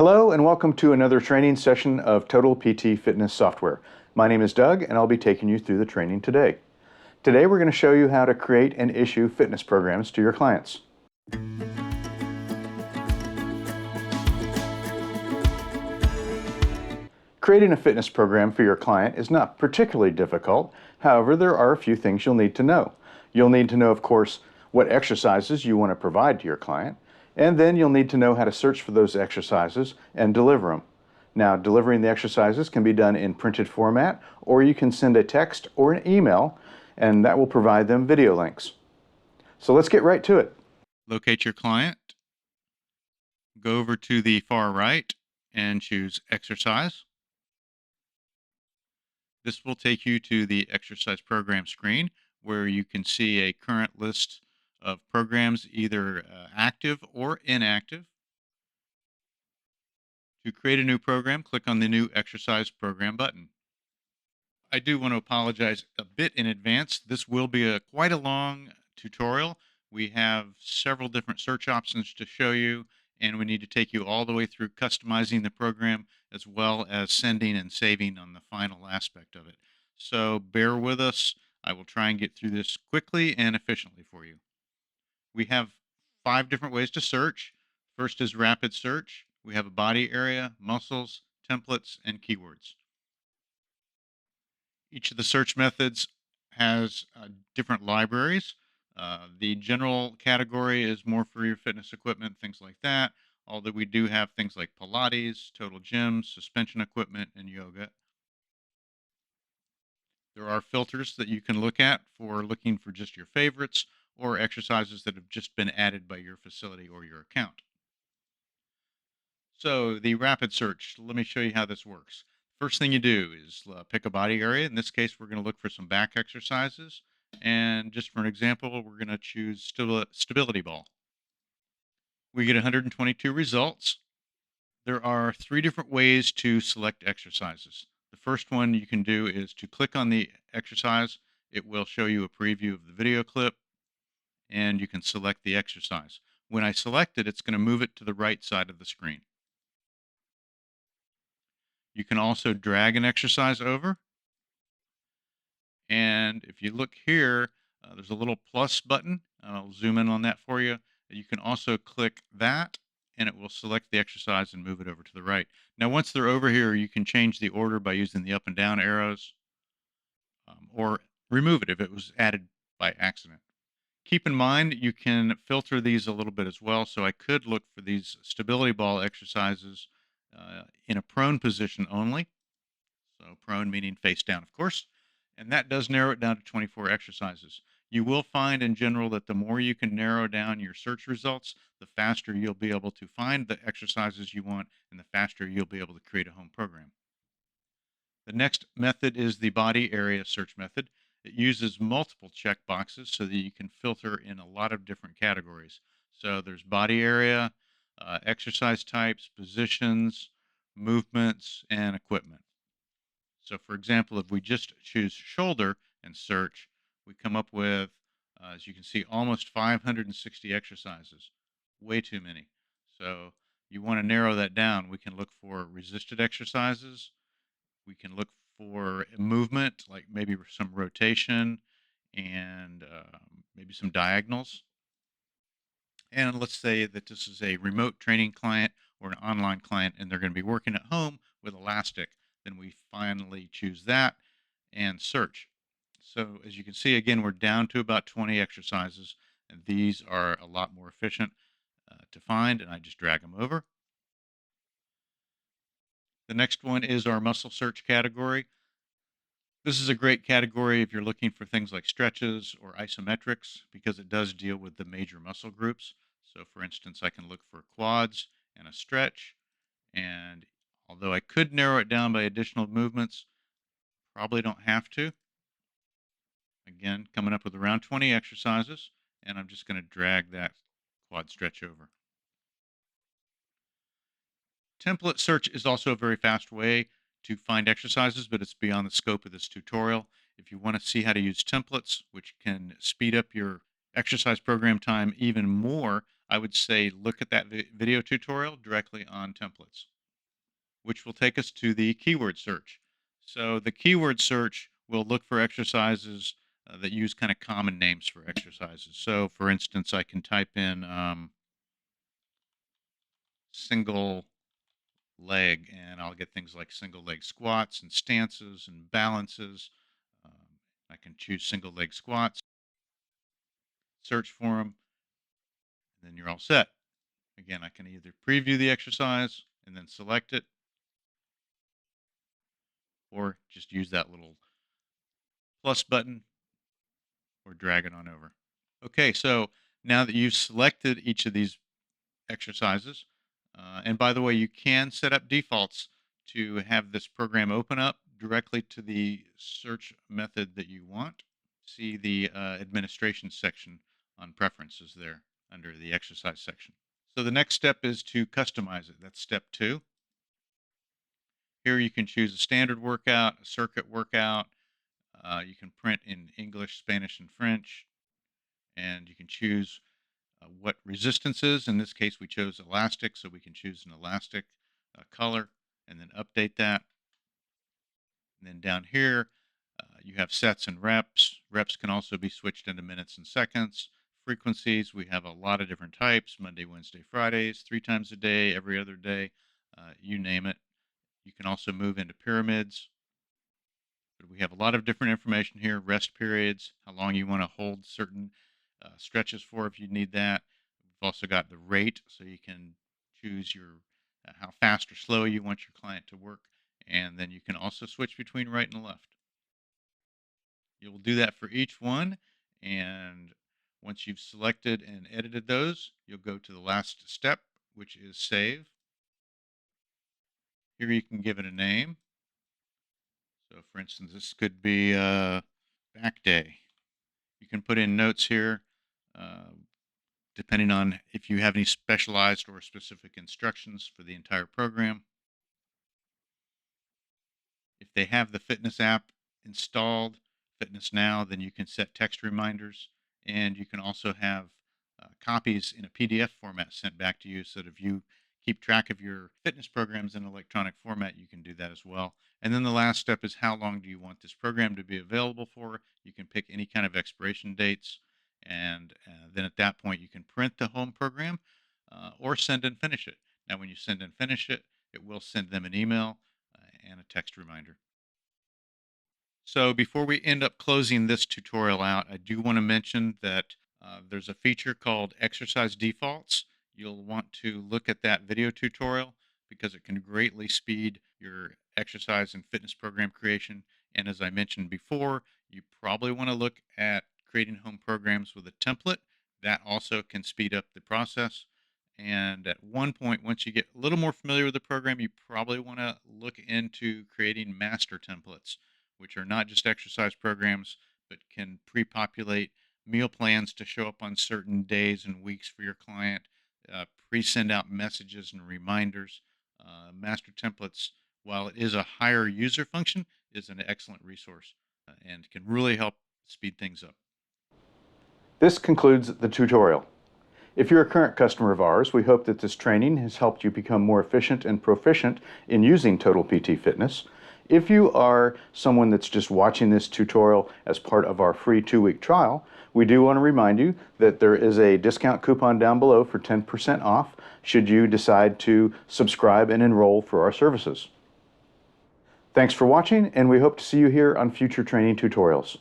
Hello and welcome to another training session of Total PT Fitness Software. My name is Doug and I'll be taking you through the training today. Today we're going to show you how to create and issue fitness programs to your clients. Creating a fitness program for your client is not particularly difficult. However, there are a few things you'll need to know. You'll need to know, of course, what exercises you want to provide to your client, and then you'll need to know how to search for those exercises and deliver them. Now, delivering the exercises can be done in printed format, or you can send a text or an email, and that will provide them video links. So let's get right to it. Locate your client, go over to the far right and choose exercise. This will take you to the exercise program screen where you can see a current list of programs, either active or inactive. To create a new program, click on the new exercise program button. I do want to apologize a bit in advance. This will be quite a long tutorial. We have several different search options to show you, and we need to take you all the way through customizing the program as well as sending and saving on the final aspect of it. So bear with us. I will try and get through this quickly and efficiently for you. We have 5 different ways to search. First is rapid search. We have a body area, muscles, templates, and keywords. Each of the search methods has different libraries. The general category is more for your fitness equipment, things like that. Although we do have things like Pilates, total gyms, suspension equipment, and yoga. There are filters that you can look at for looking for just your favorites or exercises that have just been added by your facility or your account. So the rapid search, let me show you how this works. First thing you do is pick a body area. In this case, we're going to look for some back exercises. And just for an example, we're going to choose stability ball. We get 122 results. There are 3 different ways to select exercises. The first one you can do is to click on the exercise. It will show you a preview of the video clip, and you can select the exercise. When I select it, it's going to move it to the right side of the screen. You can also drag an exercise over. And if you look here, there's a little plus button. I'll zoom in on that for you. You can also click that and it will select the exercise and move it over to the right. Now, once they're over here, you can change the order by using the up and down arrows or remove it if it was added by accident. Keep in mind, you can filter these a little bit as well. So I could look for these stability ball exercises in a prone position only. So prone meaning face down, of course. And that does narrow it down to 24 exercises. You will find in general that the more you can narrow down your search results, the faster you'll be able to find the exercises you want and the faster you'll be able to create a home program. The next method is the body area search method. It uses multiple check boxes so that you can filter in a lot of different categories. So there's body area, exercise types, positions, movements, and equipment. So, for example, if we just choose shoulder and search, we come up with, as you can see, almost 560 exercises. Way too many. So, you want to narrow that down. We can look for resisted exercises. We can look for movement, like maybe some rotation and maybe some diagonals. And let's say that this is a remote training client or an online client, and they're going to be working at home with Elastic. Then we finally choose that and search. So as you can see, again, we're down to about 20 exercises, and these are a lot more efficient to find, and I just drag them over. The next one is our muscle search category. This is a great category if you're looking for things like stretches or isometrics because it does deal with the major muscle groups. So, for instance, I can look for quads and a stretch. And although I could narrow it down by additional movements, probably don't have to. Again, coming up with around 20 exercises, and I'm just going to drag that quad stretch over. Template search is also a very fast way to find exercises, but it's beyond the scope of this tutorial. If you want to see how to use templates, which can speed up your exercise program time even more, I would say look at that video tutorial directly on templates, which will take us to the keyword search. So the keyword search will look for exercises that use kind of common names for exercises. So for instance, I can type in single leg, and I'll get things like single leg squats and stances and balances. Um, I can choose single leg squats, search for them, and then you're all set. Again, I can either preview the exercise and then select it, or just use that little plus button or drag it on over. Okay, so now that you've selected each of these exercises, and by the way, you can set up defaults to have this program open up directly to the search method that you want. See the administration section on preferences there under the exercise section. So the next step is to customize it. That's step 2. Here you can choose a standard workout, a circuit workout. You can print in English, Spanish, and French, and you can choose what resistance is. In this case, we chose elastic, so we can choose an elastic color and then update that. And then down here, you have sets and reps. Reps can also be switched into minutes and seconds. Frequencies, we have a lot of different types: Monday, Wednesday, Fridays, 3 times a day, every other day, you name it. You can also move into pyramids. But we have a lot of different information here: rest periods, how long you want to hold certain stretches for if you need that. We've also got the rate, so you can choose your how fast or slow you want your client to work. And then you can also switch between right and left. You'll do that for each one. And once you've selected and edited those, you'll go to the last step, which is save. Here you can give it a name. So for instance, this could be back day. You can put in notes here, depending on if you have any specialized or specific instructions for the entire program. If they have the fitness app installed, Fitness Now, then you can set text reminders, and you can also have copies in a PDF format sent back to you, so that if you keep track of your fitness programs in electronic format, you can do that as well. And then the last step is, how long do you want this program to be available for? You can pick any kind of expiration dates, and then at that point you can print the home program or send and finish it. Now when you send and finish it, it will send them an email and a text reminder. So before we end up closing this tutorial out, I do want to mention that there's a feature called exercise defaults. You'll want to look at that video tutorial because it can greatly speed your exercise and fitness program creation. And as I mentioned before, you probably want to look at creating home programs with a template. That also can speed up the process. And at one point, once you get a little more familiar with the program, you probably want to look into creating master templates, which are not just exercise programs, but can pre-populate meal plans to show up on certain days and weeks for your client, pre-send out messages and reminders. Master templates, while it is a higher user function, is an excellent resource and can really help speed things up. This concludes the tutorial. If you're a current customer of ours, we hope that this training has helped you become more efficient and proficient in using Total PT Fitness. If you are someone that's just watching this tutorial as part of our free 2-week trial, we do want to remind you that there is a discount coupon down below for 10% off should you decide to subscribe and enroll for our services. Thanks for watching, and we hope to see you here on future training tutorials.